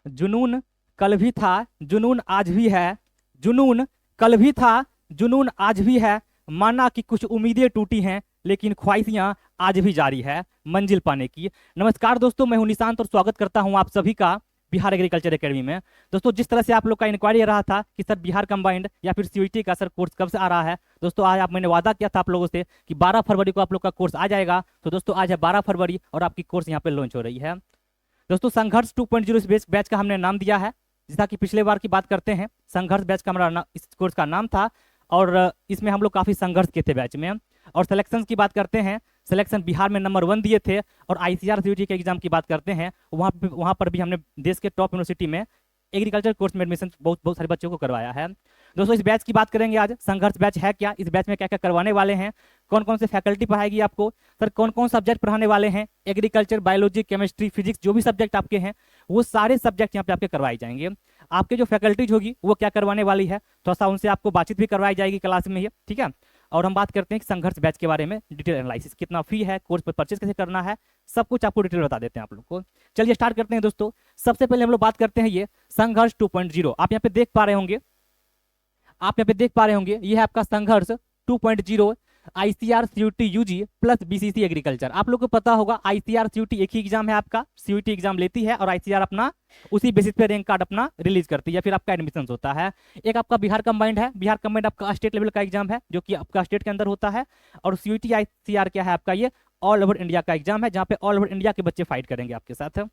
जुनून कल भी था, जुनून आज भी है। जुनून कल भी था, जुनून आज भी है। माना कि कुछ उम्मीदें टूटी हैं, लेकिन ख्वाहिशियां आज भी जारी है मंजिल पाने की। नमस्कार दोस्तों, मैं हूं निशांत और स्वागत करता हूं आप सभी का बिहार एग्रीकल्चर एकेडमी में। दोस्तों, जिस तरह से आप लोग का इंक्वायरी रहा था कि सर बिहार कंबाइंड या फिर सीयूईटी का सर कोर्स कब से आ रहा है, दोस्तों आज आप मैंने वादा किया था आप लोगों से कि 12 फरवरी को आप लोग का कोर्स आ जाएगा। तो दोस्तों आज है 12 फरवरी और आपकी कोर्स यहाँ पे लॉन्च हो रही है। दोस्तों संघर्ष 2.0 इस बैच का हमने नाम दिया है। जैसा कि पिछले बार की बात करते हैं, संघर्ष बैच का हमारा इस कोर्स का नाम था और इसमें हम लोग काफी संघर्ष किए थे बैच में। और सिलेक्शन की बात करते हैं, सिलेक्शन बिहार में नंबर 1 दिए थे। और आईसीआर सीयूईटी के एग्जाम की बात करते हैं, वहाँ पर भी हमने देश के टॉप यूनिवर्सिटी में एग्रीकल्चर कोर्स में एडमिशन बहुत बहुत सारे बच्चों को करवाया है। दोस्तों इस बैच की बात करेंगे आज। संघर्ष बैच है क्या, इस बैच में क्या क्या करवाने वाले हैं, कौन कौन से फैकल्टी पढ़ाएगी आपको, सर कौन कौन सब्जेक्ट पढ़ाने वाले हैं, एग्रीकल्चर, बायोलॉजी, केमिस्ट्री, फिजिक्स, जो भी सब्जेक्ट आपके हैं वो सारे सब्जेक्ट यहाँ पे आपके करवाए जाएंगे। आपके जो फैकल्टीज होगी वो क्या करवाने वाली है, थोड़ा सा उनसे आपको बातचीत भी करवाई जाएगी क्लास में ही, ठीक है। और हम बात करते हैं कि संघर्ष बैच के बारे में, डिटेल एनालिसिस, कितना फी है, कोर्स पर परचेज कैसे करना है, सब कुछ आपको डिटेल बता देते हैं आप लोग को। चलिए स्टार्ट करते हैं दोस्तों। सबसे पहले हम लोग बात करते हैं ये संघर्ष 2.0। आप यहाँ पे देख पा रहे होंगे, ये है आपका संघर्ष 2.0 ICR CUT UG plus BCC agriculture. आप लोग को पता होगा आईसीआर सीयूटी एक ही एग्जाम है आपका, सीयूटी एग्जाम लेती है और आईसीआर अपना उसी बेसिस पे रैंक कार्ड अपना रिलीज करती है, फिर आपका एडमिशन होता है। एक आपका बिहार कंबाइंड है, बिहार कंबाइंड आपका स्टेट लेवल का एग्जाम है जो कि आपका स्टेट के अंदर होता है। और सीयूटी आईसीआर क्या है आपका, ये ऑल ओवर इंडिया का एग्जाम है, जहाँ पे ऑल ओवर इंडिया के बच्चे फाइट करेंगे आपके साथ।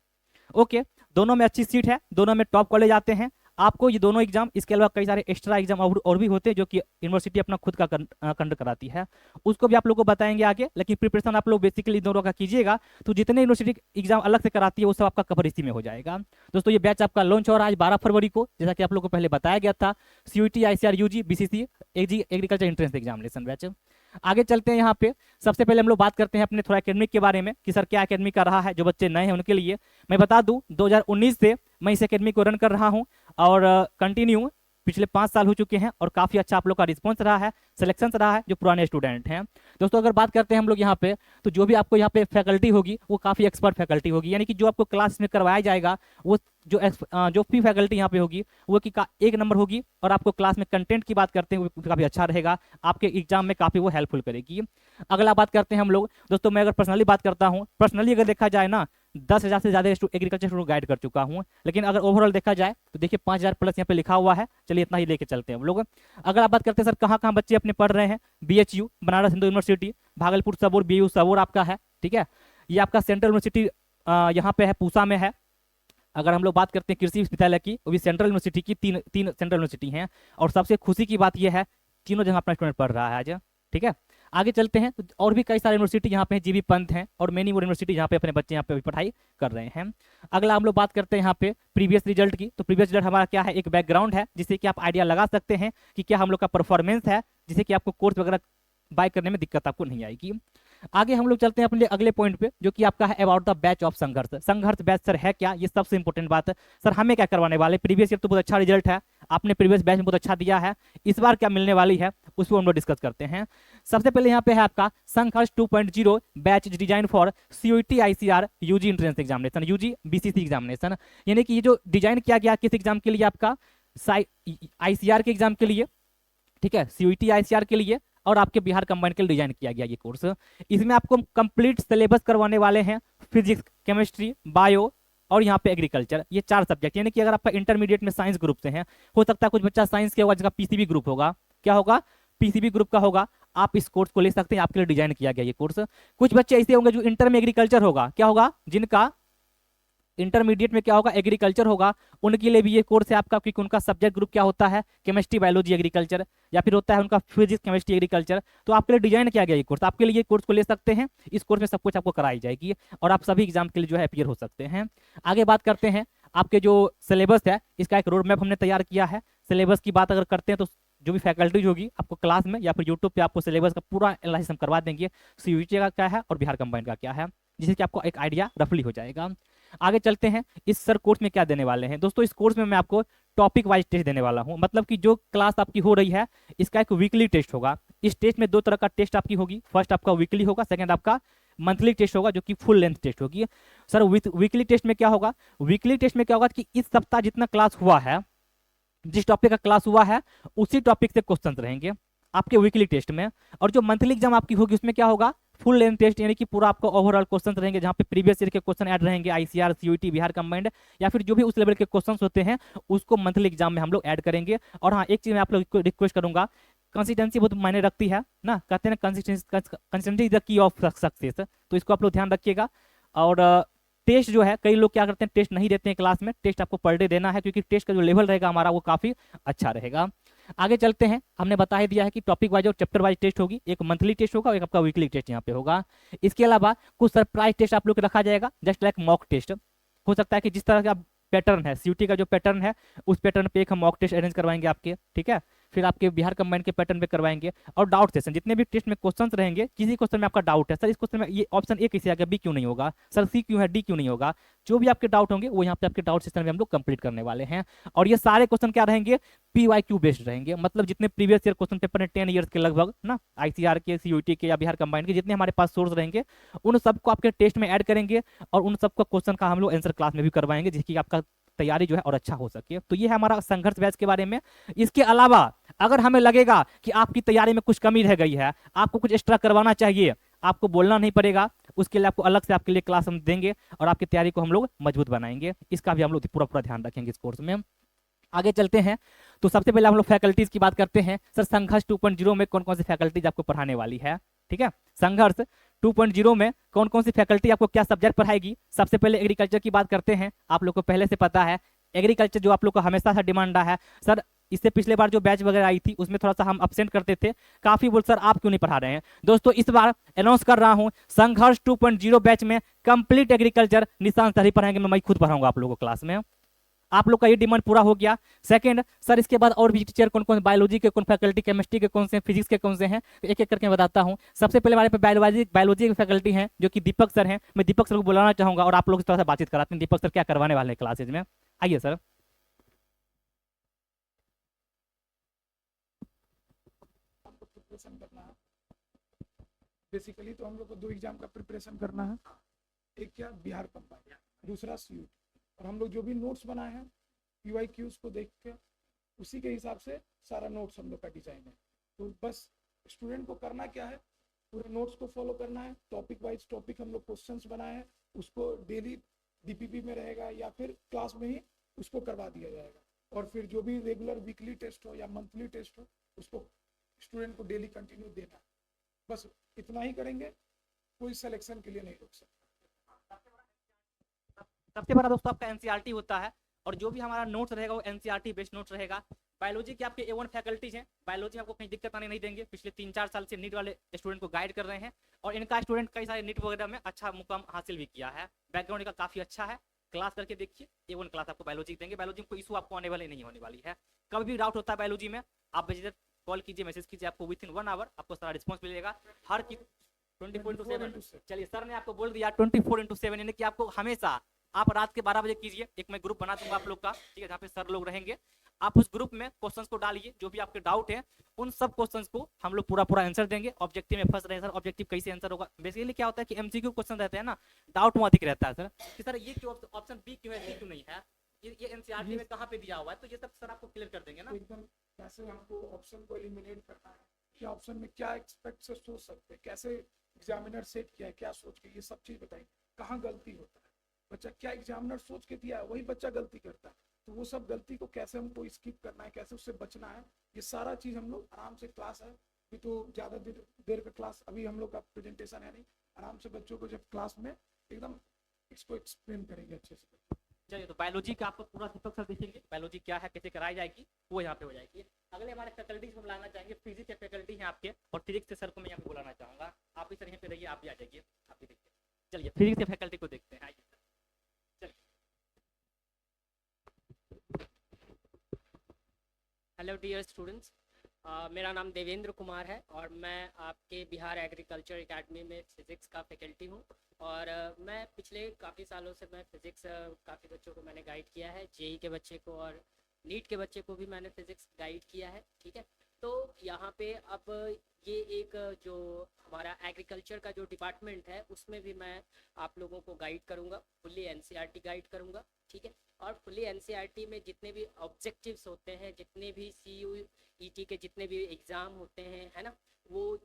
ओके, दोनों में अच्छी सीट है, दोनों में टॉप कॉलेज आते हैं आपको ये दोनों एग्जाम। इसके अलावा कई सारे एक्स्ट्रा एग्जाम और भी होते हैं जो कि यूनिवर्सिटी अपना खुद का कंडक्ट कराती है, उसको भी आप लोगों को बताएंगे आगे। लेकिन प्रिपरेशन आप लोग बेसिकली दोनों का कीजिएगा, तो जितने यूनिवर्सिटी एग्जाम अलग से कराती है वो सब आपका कवर इसी में हो जाएगा। दोस्तों ये बैच आपका लॉन्च हो रहा है आज 12 फरवरी को, जैसा कि आप लोग को पहले बताया गया था, CUT ICR UG BCC agriculture entrance examination batch. आगे चलते हैं यहाँ पे। सबसे पहले हम लोग बात करते हैं अपने थोड़ा एकेडमिक के बारे में कि सर क्या एकेडमिक का रहा है। जो बच्चे नए हैं उनके लिए मैं बता दूं, 2019 से मैं इस एकेडमी को रन कर रहा हूं और कंटिन्यू पिछले 5 साल हो चुके हैं और काफी अच्छा आप लोग का रिस्पॉन्स रहा है, सिलेक्शन रहा है जो पुराने स्टूडेंट हैं। दोस्तों अगर बात करते हैं हम लोग यहाँ पे, तो जो भी आपको यहाँ पे फैकल्टी होगी वो काफी एक्सपर्ट फैकल्टी होगी, यानी कि जो आपको क्लास में करवाया जाएगा वो जो भी फैकल्टी यहाँ पे होगी वो की एक नंबर होगी। और आपको क्लास में कंटेंट की बात करते हैं वो काफी अच्छा रहेगा, आपके एग्जाम में काफी वो हेल्पफुल करेगी। अगला बात करते हैं हम लोग। दोस्तों मैं अगर पर्सनली बात करता हूँ, पर्सनली अगर देखा जाए ना 10,000 से ज्यादा एग्रीकल्चर स्टूडेंट गाइड कर चुका हूँ, लेकिन अगर ओवरऑल देखा जाए तो देखिए 5,000 प्लस यहाँ पे लिखा हुआ है। चलिए इतना ही लेके चलते हैं हम लोग। अगर आप बात करते हैं सर कहाँ कहाँ बच्चे अपने पढ़ रहे हैं, बीएचयू बनारस हिंदू यूनिवर्सिटी, भागलपुर सबौर बीयू सबौर आपका है, ठीक है। ये आपका सेंट्रल यूनिवर्सिटी यहाँ पे है, पूसा में है। अगर हम लोग बात करते हैं कृषि विश्वविद्यालय की, वो भी सेंट्रल यूनिवर्सिटी की, तीन तीन सेंट्रल यूनिवर्सिटी हैं। और सबसे खुशी की बात यह है तीनों जगह अपना स्टूडेंट पढ़ रहा है आज, ठीक है। आगे चलते हैं तो और भी कई सारे यूनिवर्सिटी यहाँ पे हैं, जीबी पंत हैं और मेनी मोर यूनिवर्सिटी जहाँ पे अपने बच्चे यहाँ पे पढ़ाई कर रहे हैं। अगला हम लोग बात करते हैं यहाँ पे प्रीवियस रिजल्ट की। तो प्रीवियस रिजल्ट हमारा क्या है, एक बैकग्राउंड है जिससे कि आप आइडिया लगा सकते हैं कि क्या हम लोग का परफॉर्मेंस है, जिससे कि आपको कोर्स वगैरह बाय करने में दिक्कत आपको नहीं आएगी। आगे हम लोग चलते हैं अपने अगले पॉइंट पे जो कि आपका है अबाउट द बैच ऑफ संघर्ष। संघर्ष बैच सर है क्या, ये सबसे इंपॉर्टेंट बात है। सर हमें क्या करवाने वाले, प्रीवियस ईयर तो बहुत अच्छा रिजल्ट है, आपने प्रीवियस बैच में बहुत अच्छा दिया है, इस बार क्या मिलने वाली है उस पर हम लोग डिस्कस करते हैं। सबसे पहले यहाँ पे है आपका संघर्ष 2.0 batch design for CUT ICR UG entrance examination, UG BCC examination. यानी कि ये जो डिजाइन किया गया किस एग्जाम के लिए, आपका आईसीआर के एग्जाम के लिए, ठीक है, सीयूटी आईसीआर के लिए और आपके बिहार कंबाइंड के लिए डिजाइन किया गया ये कोर्स। इसमें आपको कंप्लीट सिलेबस करवाने वाले हैं, फिजिक्स, केमिस्ट्री, बायो और यहाँ पे एग्रीकल्चर, ये 4 सब्जेक्ट। यानी कि अगर आपका इंटरमीडिएट में साइंस ग्रुप से है, हो सकता है कुछ बच्चा साइंस के होगा जिसका पीसीबी ग्रुप होगा, क्या होगा, पीसीबी ग्रुप का होगा, आप इस कोर्स को ले सकते हैं, आपके लिए डिजाइन किया गया ये कोर्स। कुछ बच्चे ऐसे होंगे जो इंटर में एग्रीकल्चर होगा, क्या होगा, जिनका इंटरमीडिएट में क्या होगा, एग्रीकल्चर होगा, उनके लिए भी ये कोर्स है आपका, क्योंकि उनका सब्जेक्ट ग्रुप क्या होता है, केमिस्ट्री, बायोलॉजी, एग्रीकल्चर, या फिर होता है उनका फिजिक्स, केमिस्ट्री, एग्रीकल्चर। तो आपके लिए डिजाइन किया गया ये कोर्स, आपके लिए ये कोर्स को ले सकते हैं, इस कोर्स में सब कुछ आपको कराई जाएगी और आप सभी एग्जाम के लिए जो है अपीयर हो सकते हैं। आगे बात करते हैं आपके जो सिलेबस है, इसका एक रोड मैप हमने तैयार किया है। सिलेबस की बात अगर करते हैं तो जो भी फैकल्टीज होगी आपको क्लास में या फिर यूट्यूब पे आपको सिलेबस का पूरा एनालिसिस हम करवा देंगे, सीयूईटी का क्या है और बिहार कंबाइंड का क्या है, जिससे कि आपको एक आइडिया रफली हो जाएगा। आगे चलते हैं, इस सर कोर्स में क्या देने वाले हैं। दोस्तों इस कोर्स में मैं आपको टॉपिक वाइज टेस्ट देने वाला हूं, मतलब कि जो क्लास आपकी हो रही है इसका एक वीकली टेस्ट होगा। इस टेस्ट में 2 तरह का टेस्ट आपकी होगी, फर्स्ट आपका वीकली होगा, सेकंड आपका मंथली टेस्ट होगा जो कि फुल लेंथ टेस्ट होगी। सर वीकली टेस्ट में क्या होगा, वीकली टेस्ट में क्या होगा कि इस सप्ताह जितना क्लास हुआ है, जिस टॉपिक का क्लास हुआ है उसी टॉपिक से क्वेश्चन रहेंगे आपके वीकली टेस्ट में। और जो मंथली एग्जाम आपकी होगी उसमें क्या होगा, फुल लेंथ टेस्ट, यानी कि पूरा आपका ओवरऑल क्वेश्चन रहेंगे, जहाँ पे प्रीवियस ईयर के क्वेश्चन ऐड रहेंगे, आईसीआर, सीयूईटी, बिहार कंबाइंड, या फिर जो भी उस लेवल के क्वेश्चन होते हैं उसको मंथली एग्जाम में हम लोग ऐड करेंगे। और हाँ, एक चीज मैं आप लोग को रिक्वेस्ट करूंगा, कंसिस्टेंसी बहुत मायने रखती है ना, कहते हैं consistency is the key of success, तो इसको आप लोग ध्यान रखिएगा। और टेस्ट जो है, कई लोग क्या करते हैं टेस्ट नहीं देते हैं क्लास में, टेस्ट आपको पर डे देना है, क्योंकि टेस्ट का जो लेवल रहेगा हमारा वो काफी अच्छा रहेगा। आगे चलते हैं, हमने बता ही दिया है कि टॉपिक वाइज और चैप्टर वाइज टेस्ट होगी, एक मंथली टेस्ट होगा और एक आपका वीकली टेस्ट यहाँ पे होगा। इसके अलावा कुछ सरप्राइज टेस्ट आप लोग को रखा जाएगा, जस्ट लाइक मॉक टेस्ट। हो सकता है कि जिस तरह का पैटर्न है सीयूटी का जो पैटर्न है उस पैटर्न पे एक हम मॉक टेस्ट अरेंज करवाएंगे आपके, ठीक है। फिर आपके बिहार कंबाइंड के पैटर्न पे करवाएंगे। और डाउट सेशन, जितने भी टेस्ट में क्वेश्चंस रहेंगे, किसी क्वेश्चन में आपका डाउट है सर इस क्वेश्चन में ये ऑप्शन ए कैसे आ गया, बी क्यों नहीं होगा, सर सी क्यों है, डी क्यों नहीं होगा, जो भी आपके डाउट होंगे वो यहाँ पे आपके डाउट सेशन में हम लोग कंप्लीट करने वाले हैं। और ये सारे क्वेश्चन क्या रहेंगे, PYQ बेस्ड रहेंगे, मतलब जितने प्रीवियस ईयर क्वेश्चन पेपर है 10 ईयर्स के लगभग ना, आईसीआर के, सीयूटी के या बिहार कंबाइंड के जितने हमारे पास सोर्स रहेंगे उन सबको आपके टेस्ट में ऐड करेंगे और उन सबका क्वेश्चन का हम लोग आंसर क्लास में भी करवाएंगे, जिसकी आपका तैयारी जो है और अच्छा हो सके। तो ये है हमारा संघर्ष बैच के बारे में। इसके अलावा अगर हमें लगेगा कि आपकी तैयारी में कुछ कमी रह गई है, आपको कुछ एक्स्ट्रा करवाना चाहिए, आपको बोलना नहीं पड़ेगा, उसके लिए आपको अलग से आपके लिए क्लास हम देंगे और आपकी तैयारी को हम लोग मजबूत बनाएंगे। इसका भी हम लोग पूरा पूरा ध्यान रखेंगे इस कोर्स में। आगे चलते हैं, तो सबसे पहले हम लोग फैकल्टीज की बात करते हैं। सर संघर्ष 2.0 में कौन कौन सी फैकल्टीज आपको पढ़ाने वाली है, ठीक है। संघर्ष 2.0 में कौन कौन सी फैकल्टी आपको क्या सब्जेक्ट पढ़ाएगी। सबसे पहले एग्रीकल्चर की बात करते हैं। आप लोग को पहले से पता है एग्रीकल्चर जो आप लोग को हमेशा से डिमांड रहा है, सर इससे पिछले बार जो बैच वगैरह आई थी उसमें थोड़ा सा हम अपसेंट करते थे, काफी बोल सर आप क्यों नहीं पढ़ा रहे हैं। दोस्तों इस बार अनाउंस कर रहा हूं, संघर्ष 2.0 बैच में कंप्लीट एग्रीकल्चर निशांत सर ही पढ़ाएंगे, मैं खुद पढ़ाऊंगा आप लोगों को क्लास में। आप लोग का ये डिमांड पूरा हो गया। सेकंड, सर इसके बाद और भी टीचर कौन कौन, बायोलॉजी के कौन फैकल्टी, केमिस्ट्री के कौन से, फिजिक्स के कौन से हैं, तो एक एक करके बताता हूँ। सबसे पहले हमारे पे बायोलॉजी की फैकल्टी हैं जो कि दीपक सर हैं। मैं दीपक सर को बुलाना चाहूंगा और आप लोग से थोड़ा सा बातचीत कराते हैं, दीपक सर क्या करवाने वाले हैं क्लासेज में। आइए सर। करना है बेसिकली, तो हम लोग को 2 एग्जाम का प्रिपरेशन करना है, एक क्या बिहार कंबाइंड, दूसरा सीयूटी। और हम लोग जो भी नोट्स बनाए हैं PYQs को देख के उसी के हिसाब से सारा नोट्स हम लोग का डिजाइन है। तो बस स्टूडेंट को करना क्या है, पूरे नोट्स को फॉलो करना है, टॉपिक वाइज टॉपिक हम लोग क्वेश्चंस बनाए हैं, उसको डेली DPP में रहेगा या फिर क्लास में ही उसको करवा दिया जाएगा। और फिर जो भी रेगुलर वीकली टेस्ट हो या मंथली टेस्ट हो उसको स्टूडेंट को डेली कंटिन्यू देना है। बस इतना ही करेंगे, कोई सिलेक्शन के लिए नहीं रोक सकता। सबसे बड़ा दोस्तों आपका एनसीईआरटी होता है और जो भी हमारा नोट्स रहेगा वो एनसीईआरटी बेस्ड नोट्स रहेगा। बायोलॉजी के आपके A1 फैकल्टीज हैं, बायोलॉजी में आपको कहीं दिक्कत आने नहीं देंगे, पिछले 3-4 साल से नीट वाले स्टूडेंट को गाइड कर रहे हैं और इनका स्टूडेंट कई सारे नीट वगैरह में अच्छा मुकाम हासिल भी किया है, बैकग्राउंड इनका काफी अच्छा है। क्लास करके देखिए, A1 क्लास आपको बायोलॉजी देंगे, बायोलॉजी में कोई इशू आपको आने वाली नहीं होने वाली है। कभी भी डाउट होता है बायोलॉजी में आप कॉल कीजिए, मैसेज कीजिए, आपको विथिन 1 आवर आपको सारा रिस्पॉन्स मिलेगा। हर की 24/7 चलिए सर ने आपको बोल दिया 24/7, यानी कि आपको हमेशा आप रात के 12 बजे कीजिए, एक मैं ग्रुप बना दूंगा आप लोग का, ठीक है, जहाँ पे सर लोग रहेंगे। आप उस ग्रुप में क्वेश्चंस को डालिए, जो भी आपके डाउट है उन सब क्वेश्चंस को हम लोग पूरा पूरा आंसर देंगे। ऑब्जेक्टिव में फंस रहे हैं सर, ऑब्जेक्टिव कैसे आंसर होगा, बेसिकली क्या होता है कि MCQ क्वेश्चन रहते हैं ना, डाउट वहाँ अधिक रहता है सर कि सर ये क्यों ऑप्शन बी क्यों है, सी क्यों नहीं है, ये एनसीईआरटी में कहाँ पे दिया हुआ है, तो ये सब सर आपको क्लियर कर देंगे ना। एकदम कैसे हमको ऑप्शन को एलिमिनेट करना है, क्या ऑप्शन में क्या एक्सपेक्ट से सोच सकते हैं, कैसे एग्जामिनर सेट किया है, क्या सोच के, ये सब चीज बताएंगे। कहाँ गलती होता है, बच्चा क्या एग्जामिनर सोच के दिया है वही बच्चा गलती करता है, तो वो सब गलती को कैसे हमको स्किप करना है, कैसे उससे बचना है, ये सारा चीज हम लोग आराम से क्लास है अभी तो ज्यादा देर का क्लास, अभी हम लोग का प्रेजेंटेशन है नहीं, आराम से बच्चों को जब क्लास में एकदम इसको एक्सप्लेन करेंगे अच्छे से। चलिए, तो बायोलॉजी का आपको पूरा दीपक सर देखेंगे, बायोलॉजी क्या है कैसे कराई जाएगी वो यहाँ पे हो जाएगी। अगले हमारे फैकल्टी हम लाना चाहेंगे, फिजिक्स के फैकल्टी हैं आपके, और फिजिक्स के सर को मैं यहाँ पे बुलाना चाहूंगा। आप भी सर यहाँ पे रहिए, आप भी आ जाइए, आप भी देखिए। चलिए फिजिक्स के फैकल्टी को देखते हैं, आइए। हेलो डियर स्टूडेंट्स, मेरा नाम देवेंद्र कुमार है और मैं आपके बिहार एग्रीकल्चर एकेडमी में फ़िज़िक्स का फैकल्टी हूँ। और मैं पिछले काफ़ी सालों से मैं फ़िज़िक्स काफ़ी बच्चों को मैंने गाइड किया है, जेई के बच्चे को और नीट के बच्चे को भी मैंने फ़िज़िक्स गाइड किया है, ठीक है। तो यहाँ पे अब ये एक जो हमारा एग्रीकल्चर का जो डिपार्टमेंट है उसमें भी मैं आप लोगों को गाइड करूँगा, फुल्ली एनसीईआरटी गाइड करूँगा, ठीक है। और फुल्ली एनसीईआरटी में जितने भी ऑब्जेक्टिव्स होते हैं, जितने भी CUET के जितने भी एग्ज़ाम होते हैं, है ना, वो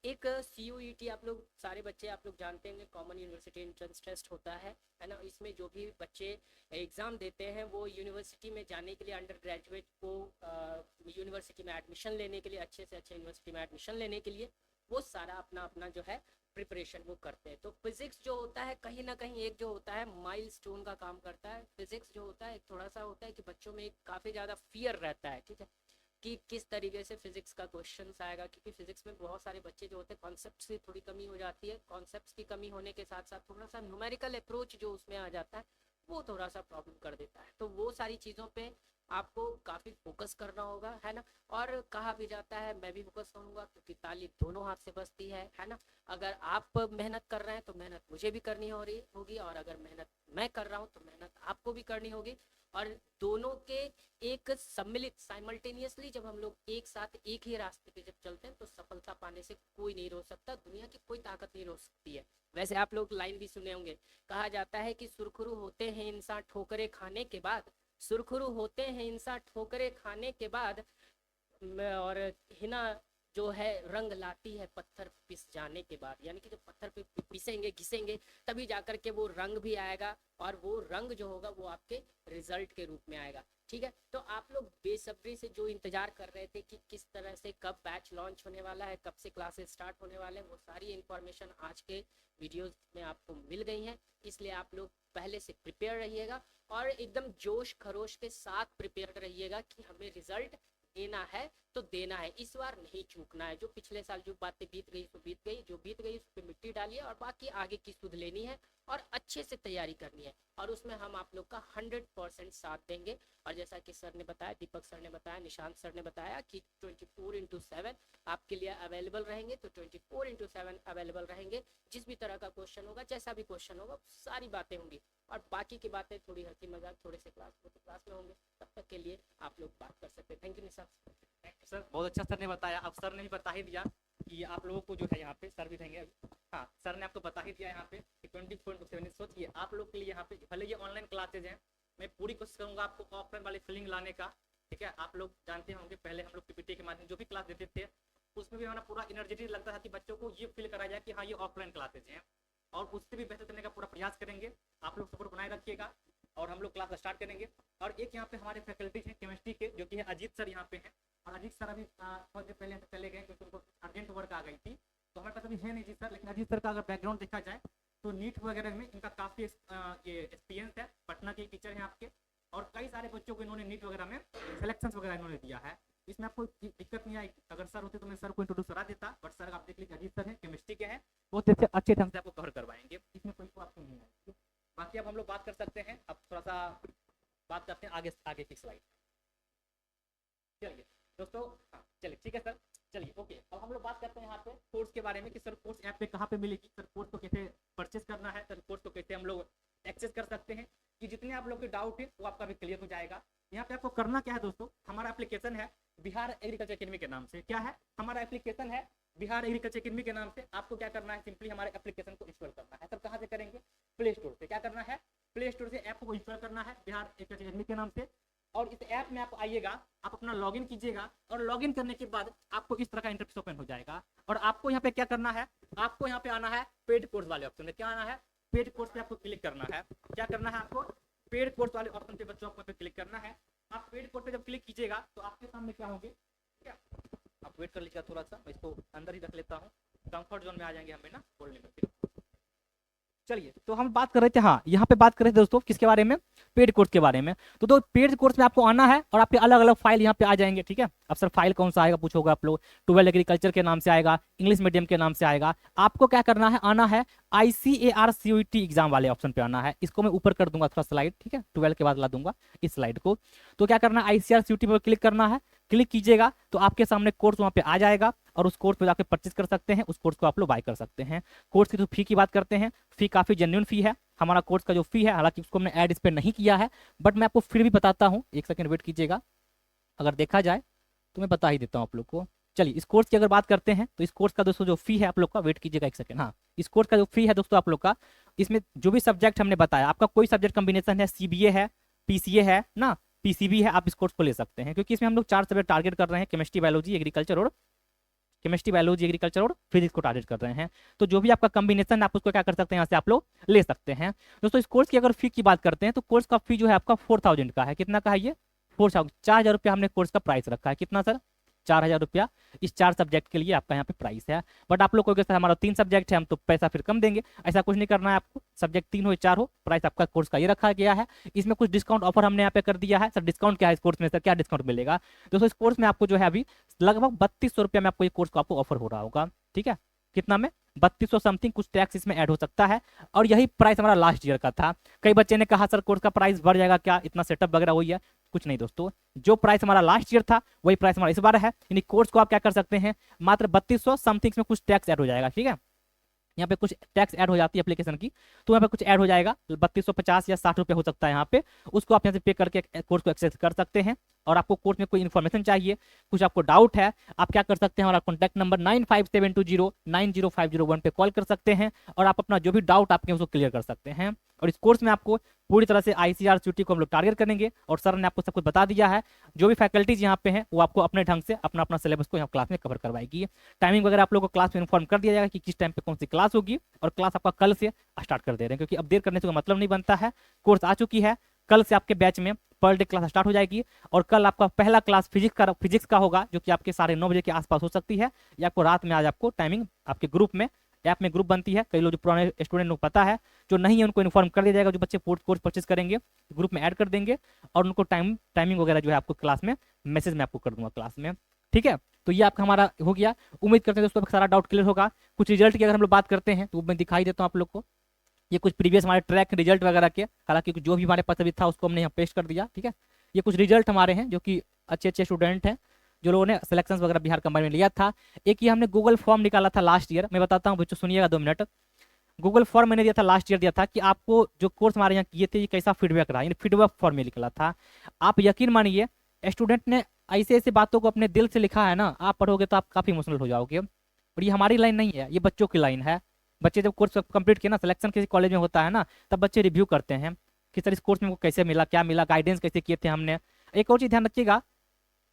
एक CUET आप लोग सारे बच्चे आप लोग जानते हैं, कॉमन यूनिवर्सिटी एंट्रेंस टेस्ट होता है ना। इसमें जो भी बच्चे एग्ज़ाम देते हैं वो यूनिवर्सिटी में जाने के लिए, अंडर ग्रेजुएट को यूनिवर्सिटी में एडमिशन लेने के लिए, अच्छे से अच्छे यूनिवर्सिटी में एडमिशन लेने के लिए वो सारा अपना अपना जो है प्रिपरेशन वो करते हैं। तो फिजिक्स जो होता है कहीं ना कहीं एक जो होता है माइलस्टोन का काम करता है। फिजिक्स जो होता है एक थोड़ा सा होता है कि बच्चों में एक काफ़ी ज़्यादा फियर रहता है, ठीक है, कि किस तरीके से फिजिक्स का क्वेश्चन आएगा, क्योंकि फिजिक्स में बहुत सारे बच्चे जो होते हैं कॉन्सेप्ट से थोड़ी कमी हो जाती है। कॉन्सेप्ट्स की कमी होने के साथ साथ थोड़ा सा न्यूमेरिकल अप्रोच जो उसमें आ जाता है वो थोड़ा सा प्रॉब्लम कर देता है। तो वो सारी चीज़ों पे आपको काफ़ी फोकस करना होगा, है ना। और कहा भी जाता है, मैं भी फोकस करूँगा क्योंकि ताली दोनों हाथ से बजती है ना। अगर आप मेहनत कर रहे हैं तो मेहनत मुझे भी करनी हो रही होगी, और अगर मेहनत मैं कर रहा हूँ तो मेहनत आपको भी करनी होगी। और दोनों के एक सम्मिलित साइमल्टेनियसली जब हम लोग एक साथ एक ही रास्ते पे जब चलते हैं तो सफलता पाने से कोई नहीं रोक सकता, दुनिया की कोई ताकत नहीं रोक सकती है। वैसे आप लोग लाइन भी सुने होंगे, कहा जाता है कि सुरखरू होते हैं इंसान ठोकरे खाने के बाद, सुरखरू होते हैं इंसान ठोकरे खाने के बाद, और हिना जो है रंग लाती है पत्थर पिस जाने के बाद। यानी कि जब पत्थर पे पिसेंगे घिसेंगे तभी जाकर के वो रंग भी आएगा, और वो रंग जो होगा वो आपके रिजल्ट के रूप में आएगा, ठीक है। तो आप लोग बेसब्री से जो इंतजार कर रहे थे कि किस तरह से कब बैच लॉन्च होने वाला है, कब से क्लासेस स्टार्ट होने वाले हैं, वो सारी इंफॉर्मेशन आज के वीडियोस में आपको मिल गई हैं। इसलिए आप लोग पहले से प्रिपेयर रहिएगा और एकदम जोश खरोश के साथ प्रिपेयर रहिएगा कि हमें रिजल्ट देना है तो देना है, इस बार नहीं चूकना है। जो पिछले साल जो बातें बीत गई सो बीत गई, जो बीत गई उस पर मिट्टी डालिए और बाकी आगे की सुध लेनी है और अच्छे से तैयारी करनी है, और उसमें हम आप लोग का 100% साथ देंगे। और जैसा कि सर ने बताया, दीपक सर ने बताया, निशांत सर ने बताया कि 24/7 आपके लिए अवेलेबल रहेंगे। तो 24/7 अवेलेबल रहेंगे। जिस भी तरह का क्वेश्चन होगा, जैसा भी क्वेश्चन होगा, सारी बातें होंगी, और बाकी की बातें थोड़ी हंसी मजाक थोड़े से क्लास में होंगे। तब तक के लिए आप लोग बात कर सकते हैं। थैंक यू निशांत सर, बहुत अच्छा सर ने बताया। अब सर ने भी बता ही दिया कि आप लोगों को जो है यहाँ पे सर भी रहेंगे अभी। हाँ, सर ने आपको बता ही दिया यहाँ पे कि 24/7। सोचिए आप लोग के लिए यहाँ पे भले ये ऑनलाइन क्लासेज हैं, मैं पूरी कोशिश करूँगा आपको ऑफलाइन वाली फीलिंग लाने का, ठीक है। आप लोग जानते होंगे पहले हम लोग PPT के माध्यम जो भी क्लास देते थे उसमें भी हमारा पूरा एनर्जेटिक लगता था कि बच्चों को ये फील कराया जाए कि हाँ ये ऑफलाइन क्लासेज हैं, और उससे भी बेहतर करने का पूरा प्रयास करेंगे। आप लोग सपोर्ट बनाए रखिएगा और हम लोग क्लास स्टार्ट करेंगे। और एक यहाँ पे हमारे फैकल्टी हैं केमिस्ट्री के, जो कि है अजीत सर यहाँ पे हैं। और अजीत सर अभी थोड़ी देर पहले चले गए क्योंकि उनको अर्जेंट वर्क आ गई थी, तो हमारे पास अभी है नहीं अजीत सर। लेकिन अजीत सर का अगर बैकग्राउंड देखा जाए तो नीट वगैरह में इनका काफ़ी ये एक्सपीरियंस है। पटना के टीचर हैं आपके, और कई सारे बच्चों को इन्होंने नीट वगैरह में सिलेक्शन वगैरह इन्होंने दिया है। इसमें आपको दिक्कत नहीं आई। अगर सर होते तो मैं सर को इंट्रोड्यूस करा देता, बट सर आप देख लीजिए अजीत सर है, केमिस्ट्री के हैं, बहुत अच्छे ढंग से आपको कवर करवाएंगे, इसमें कोई आपको नहीं आएगी। बाकी अब हम लोग बात कर सकते हैं, अब थोड़ा सा बात करते हैं आगे की स्लाइड। चलिए दोस्तों, हाँ चलिए ठीक है सर, चलिए ओके। अब हम लोग बात करते हैं यहाँ पे कोर्स के बारे में कि सर कोर्स ऐप पे कहाँ पे मिलेगी, सर कोर्स को कैसे परचेस करना है, सर कोर्स को कैसे हम लोग एक्सेस कर सकते हैं, कि जितने आप लोग के डाउट है वो आपका भी क्लियर हो जाएगा। यहाँ पे आपको करना क्या है दोस्तों, हमारा एप्लीकेशन है बिहार एग्रीकल्चर अकेडमी के नाम से। क्या है हमारा एप्लीकेशन है बिहार एग्रीकल्चर अकेडमी के नाम से। आपको क्या करना है, सिंपली हमारे एप्लीकेशन को इंस्टॉल करना है। सर कहाँ से करेंगे, प्ले स्टोर से। क्या करना है, प्ले स्टोर से ऐप को इंस्टॉल करना है बिहार एग्रीकल्चर अकेडमी के नाम से। और इस ऐप में आप आइएगा, आप अपना लॉगिन कीजिएगा, और लॉगिन करने के बाद आपको इस तरह का इंटरफेस ओपन हो जाएगा। और आपको यहाँ पे क्या करना है, आपको यहाँ पे आना है पेड कोर्स वाले ऑप्शन में। क्या आना है, पेड कोर्स पे आपको क्लिक करना है। क्या करना है आपको, पेड कोर्स वाले ऑप्शन पे बच्चों आपको पे क्लिक करना है। आप पेड कोर्स पे जब क्लिक कीजिएगा तो आपके सामने क्या होंगे, क्या आप वेट कर लीजिएगा थोड़ा सा, मैं इसको अंदर ही रख लेता हूँ, कंफर्ट जोन में आ जाएंगे हमें ना बोलने में। चलिए तो हम बात कर रहे थे, हाँ यहाँ पे बात कर रहे थे दोस्तों किसके बारे में, पेड कोर्स के बारे में। तो पेड कोर्स में आपको आना है और आपके अलग अलग फाइल यहाँ पे आ जाएंगे, ठीक है। अब सर फाइल कौन सा आएगा पूछोगे आप लोग, 12 एग्रीकल्चर के नाम से आएगा, इंग्लिश मीडियम के नाम से आएगा। आपको क्या करना है, आना है ICAR CUET एग्जाम वाले ऑप्शन पे आना है। इसको मैं ऊपर कर दूंगा थोड़ा स्लाइड, ठीक है, 12 के बाद ला दूंगा इस स्लाइड को। तो क्या करना है, ICAR CUET पर क्लिक करना है। क्लिक कीजिएगा तो आपके सामने कोर्स वहाँ पे आ जाएगा, और उस कोर्स पे जाके परचेज कर सकते हैं, उस कोर्स को आप लोग बाय कर सकते हैं। कोर्स की तो फी की बात करते हैं, फी काफ़ी जेन्युइन फी है हमारा कोर्स का जो फी है, हालांकि उसको हमने ऐड इस पर नहीं किया है, बट मैं आपको फिर भी बताता हूँ। एक सेकंड वेट कीजिएगा, अगर देखा जाए तो मैं बता ही देता हूँ आप लोग को। चलिए इस कोर्स की अगर बात करते हैं तो इस कोर्स का दोस्तों जो फी है आप लोग का, वेट कीजिएगा एक सेकंड, हाँ इस कोर्स का जो फी है दोस्तों आप लोग का, इसमें जो भी सब्जेक्ट हमने बताया, आपका कोई सब्जेक्ट कॉम्बिनेशन है, सीबीए है, पीसीए है ना, पीसीबी है, आप इस कोर्स को ले सकते हैं, क्योंकि इसमें हम लोग 4 सब्जेक्ट टारगेट कर रहे हैं, केमिस्ट्री बायोलॉजी एग्रीकल्चर और फिजिक्स को टारगेट कर रहे हैं। तो जो भी आपका कॉम्बिनेशन आप उसको क्या कर सकते हैं, यहाँ से आप लोग ले सकते हैं। दोस्तों इस कोर्स की अगर फी की बात करते हैं तो कोर्स का फी जो है आपका 4000 का है। कितना का है ये? 4000, 4000 रुपया हमने कोर्स का प्राइस रखा है। कितना सर? 4000 रुपया इस 4 सब्जेक्ट के लिए आपका यहाँ पे प्राइस है। बट आप लोग को सर हमारा 3 सब्जेक्ट है, हम तो पैसा फिर कम देंगे, ऐसा कुछ नहीं करना है आपको। सब्जेक्ट 3 हो या 4 हो, प्राइस आपका कोर्स का ये रखा गया है। इसमें कुछ डिस्काउंट ऑफर हमने यहाँ पे कर दिया है। सर डिस्काउंट क्या है इस कोर्स में? सर क्या डिस्काउंट मिलेगा? दोस्तों इस कोर्स में आपको जो है अभी लगभग 3200 रुपया में आपको ये कोर्स को आपको ऑफर हो रहा होगा। ठीक है, कितना में? 3200 समथिंग, कुछ टैक्स इसमें ऐड हो सकता है। और यही प्राइस हमारा लास्ट ईयर का था। कई बच्चे ने कहा सर कोर्स का प्राइस बढ़ जाएगा क्या, इतना सेटअप वगैरह हुई है? कुछ नहीं दोस्तों, जो प्राइस हमारा लास्ट ईयर था वही प्राइस हमारा इस बार है। यानी कोर्स को आप क्या कर सकते हैं, मात्र 3200 समथिंग में कुछ टैक्स ऐड हो जाएगा। ठीक है, यहाँ पे कुछ टैक्स ऐड हो जाती है एप्लीकेशन की, तो यहाँ पे कुछ ऐड हो जाएगा, 3250 या 60 रुपये हो सकता है यहाँ पे। उसको आप यहाँ से पे करके कोर्स को एक्सेस कर सकते हैं। और आपको कोर्स में कोई इन्फॉर्मेशन चाहिए, कुछ आपको डाउट है, आप क्या कर सकते हैं, हमारा कॉन्टैक्ट नंबर 9572090501 पे कॉल कर सकते हैं और आप अपना जो भी डाउट आपके उसको क्लियर कर सकते हैं। और इस कोर्स में आपको पूरी तरह से आईसीआर सीयूटी को हम लोग टारगेट करेंगे। और सर ने आपको सब कुछ बता दिया है, जो भी फैकल्टीज यहाँ पे हैं वो आपको अपने ढंग से अपना अपना सिलेबस को यहाँ क्लास में कवर करवाएगी। टाइमिंग वगैरह आप लोगों को क्लास में इन्फॉर्म कर दिया जाएगा कि किस टाइम पे कौन सी क्लास होगी। और क्लास आपका कल से स्टार्ट कर दे रहे हैं, क्योंकि अब देर करने से कोई मतलब नहीं बनता है। कोर्स आ चुकी है, कल से आपके बैच में पर डे क्लास स्टार्ट हो जाएगी। और कल आपका पहला क्लास फिजिक्स का होगा, जो कि आपके 9:30 बजे के आसपास हो सकती है, या आपको रात में आज आपको टाइमिंग आपके ग्रुप में, ऐप में ग्रुप बनती है, कई लोग जो पुराने स्टूडेंट लोग पता है, जो नहीं है उनको इन्फॉर्म कर दिया जाएगा। जो बच्चे कोर्स परचेज करेंगे ग्रुप में ऐड कर देंगे और उनको टाइमिंग वगैरह जो है आपको क्लास में मैसेज में आपको कर दूंगा क्लास में। ठीक है, तो ये आपका हमारा हो गया। उम्मीद करते हैं दोस्तों सारा डाउट क्लियर होगा। कुछ रिजल्ट की अगर हम लोग बात करते हैं तो मैं दिखाई देता हूँ आप लोग को, ये कुछ प्रीवियस हमारे ट्रैक रिजल्ट वगैरह के, हालांकि जो भी हमारे पास अभी था उसको हमने यहाँ पेस्ट कर दिया। ठीक है, ये कुछ रिजल्ट हमारे हैं जो कि अच्छे अच्छे स्टूडेंट हैं जो लोगों ने सिलेक्शन वगैरह बिहार कंबाइन में लिया था। एक ये हमने गूगल फॉर्म निकाला था लास्ट ईयर, मैं बताता हूँ बच्चों, सुनिएगा 2 मिनट। गूगल फॉर्म मैंने दिया था लास्ट ईयर, दिया था कि आपको जो कोर्स हमारे यहाँ किए थे ये कैसा फीडबैक रहा, यानी फीडबैक फॉर्म में निकला था। आप यकीन मानिए स्टूडेंट ने ऐसे ऐसे बातों को अपने दिल से लिखा है ना, आप पढ़ोगे तो आप काफी इमोशनल हो जाओगे। और ये हमारी लाइन नहीं है, ये बच्चों की लाइन है। बच्चे जब कोर्स कंप्लीट किया ना, सिलेक्शन किसी कॉलेज में होता है ना, तब बच्चे रिव्यू करते हैं कि सर इस कोर्स में वो कैसे मिला, क्या मिला, गाइडेंस कैसे किए थे हमने। एक और चीज ध्यान रखिएगा,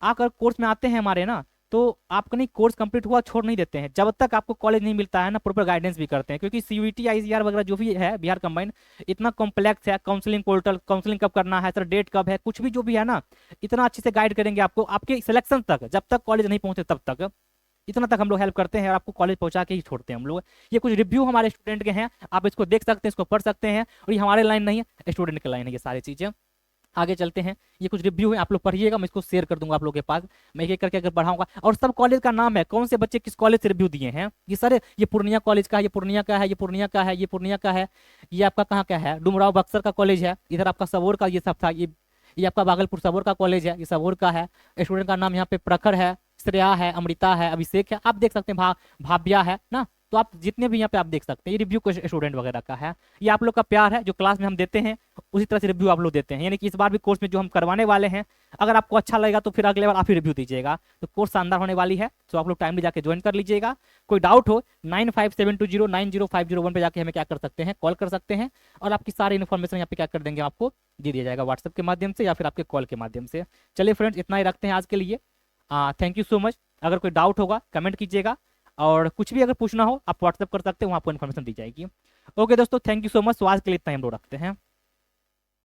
आप अगर कोर्स में आते हैं हमारे ना, तो आपका नहीं कोर्स कंप्लीट हुआ छोड़ नहीं देते हैं, जब तक आपको कॉलेज नहीं मिलता है ना प्रॉपर गाइडेंस भी करते हैं। क्योंकि सीयूटी आईसीआर वगैरह जो भी है बिहार कंबाइन इतना कॉम्प्लेक्स है, काउंसलिंग पोर्टल, काउंसलिंग कब करना है सर, डेट कब है, कुछ भी जो भी है ना, इतना अच्छे से गाइड करेंगे आपको आपके सिलेक्शन तक, जब तक कॉलेज नहीं पहुंचे तब तक, इतना तक हम लोग हेल्प करते हैं और आपको कॉलेज पहुंचा के ही छोड़ते हैं हम लोग। ये कुछ रिव्यू हमारे स्टूडेंट के हैं, आप इसको देख सकते हैं, इसको पढ़ सकते हैं। और ये हमारे लाइन नहीं है, स्टूडेंट की लाइन है ये सारी चीजें। आगे चलते हैं, ये कुछ रिव्यू है, आप लोग पढ़िएगा, मैं इसको शेयर कर दूंगा आप लोगों के पास, मैं एक करके अगर बढ़ाऊंगा। और सब कॉलेज का नाम है, कौन से बच्चे किस कॉलेज से रिव्यू दिए हैं। ये सर ये पूर्णिया कॉलेज का है, ये पूर्णिया का है, ये पूर्णिया का है, ये पूर्णिया का है, ये आपका कहाँ का है, डुमराव बक्सर का कॉलेज है, इधर आपका सबौर का ये सब था, ये आपका भागलपुर सबौर का कॉलेज है, ये सबौर का है। स्टूडेंट का नाम यहाँ पे प्रखर है, श्रेया है, अमृता है, अभिषेक है, आप देख सकते हैं, भाव्या है ना। तो आप जितने भी यहाँ पे आप देख सकते हैं, ये रिव्यू स्टूडेंट वगैरह का है। ये आप लोग का प्यार है, जो क्लास में हम देते हैं उसी तरह से रिव्यू आप लोग देते हैं। यानी कि इस बार भी कोर्स में जो हम करवाने वाले हैं, अगर आपको अच्छा लगेगा तो फिर अगले बार आप ही रिव्यू दीजिएगा। तो कोर्स शानदार होने वाली है, तो आप लोग टाइमली जाके ज्वाइन कर लीजिएगा। कोई डाउट हो 9572090501 पे जाके हमें क्या कर सकते हैं, कॉल कर सकते हैं। और आपकी सारी इन्फॉर्मेशन यहाँ पे क्या कर देंगे, आपको दे दिया जाएगा व्हाट्सएप के माध्यम से या फिर आपके कॉल के माध्यम से। चलिए फ्रेंड्स, इतना ही रखते हैं आज के लिए। Thank you so much. अगर कोई डाउट होगा कमेंट कीजिएगा, और कुछ भी अगर पूछना हो आप व्हाट्सएप कर सकते हैं, वहाँ आपको इन्फॉर्मेशन दी जाएगी। ओके दोस्तों, थैंक यू सो मच। तो आज के लिए इतना हम लोग रखते हैं।